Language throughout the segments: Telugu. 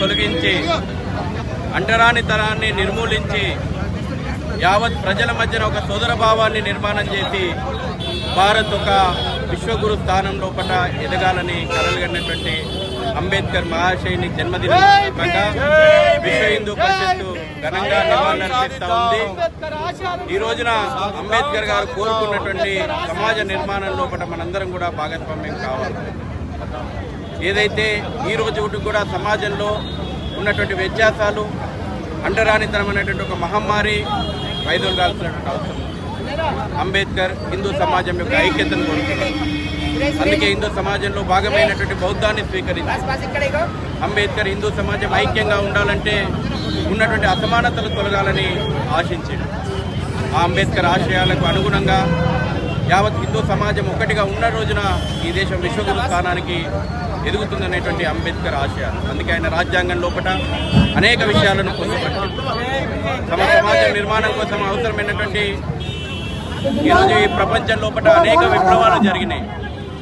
తొలగించి అంటరానితనాన్ని నిర్మూలించి యావత్ ప్రజల మధ్యన ఒక సోదర భావాన్ని నిర్మాణం చేసి భారత్ ఒక విశ్వగురు స్థానం లోపల ఎదగాలని కలలుగన్నటువంటి అంబేద్కర్ మహాశయుని జన్మదినం సందర్భంగా విశ్వ హిందూ పరిషత్తు ఘనంగా నివాళులర్పిస్తూ ఉంది. ఈ రోజున అంబేద్కర్ గారు కోరుకున్నటువంటి సమాజ నిర్మాణం లోపల మనందరం కూడా భాగస్వామ్యం కావాలి. ఏదైతే ఈ రోజు కూడా సమాజంలో ఉన్నటువంటి వ్యత్యాసాలు, అంటరానితనం అనేటువంటి ఒక మహమ్మారి వైదొలగాల్సినటువంటి అవసరం ఉంది. అంబేద్కర్ హిందూ సమాజం యొక్క ఐక్యతను కోరుతున్నారు. అందుకే హిందూ సమాజంలో భాగమైనటువంటి బౌద్ధాన్ని స్వీకరించారు. అంబేద్కర్ హిందూ సమాజం ఐక్యంగా ఉండాలంటే ఉన్నటువంటి అసమానతలు తొలగాలని ఆశించాడు. ఆ అంబేద్కర్ ఆశయాలకు అనుగుణంగా యావత్ హిందూ సమాజం ఒక్కటిగా ఉన్న రోజున ఈ దేశం విశ్వగురు స్థానానికి ఎదుగుతుందనేటువంటి అంబేద్కర్ ఆశయాలు. అందుకే ఆయన రాజ్యాంగం లోపల అనేక విషయాలను పొందుపరిచింది. తమ సమాజం నిర్మాణం కోసం అవసరమైనటువంటి ఈరోజు ఈ ప్రపంచం లోపల అనేక విప్లవాలు జరిగినాయి.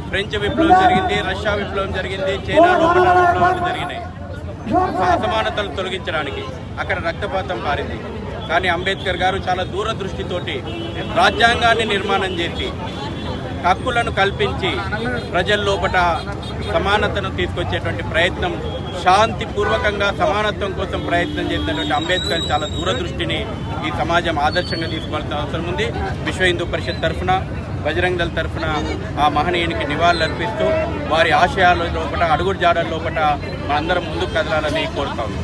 ఫ్రెంచ్ విప్లవం జరిగింది, రష్యా విప్లవం జరిగింది, చైనా లోపల విప్లవాలు జరిగినాయి అసమానతలు తొలగించడానికి. అక్కడ రక్తపాతం పారింది. కానీ అంబేద్కర్ గారు చాలా దూరదృష్టితోటి రాజ్యాంగాన్ని నిర్మాణం చేసి హక్కులను కల్పించి ప్రజల లోపల సమానతను తీసుకొచ్చేటువంటి ప్రయత్నం, శాంతిపూర్వకంగా సమానత్వం కోసం ప్రయత్నం చేసినటువంటి అంబేద్కర్ చాలా దూరదృష్టిని ఈ సమాజం ఆదర్శంగా తీసుకోవాల్సిన అవసరం ఉంది. విశ్వ హిందూ పరిషత్ తరఫున, బజరంగ్ దళ్ తరఫున ఆ మహనీయునికి నివాళులర్పిస్తూ వారి ఆశయాల లోపల, అడుగుజాడల లోపల మనందరం ముందుకు కదలాలని కోరుతాము.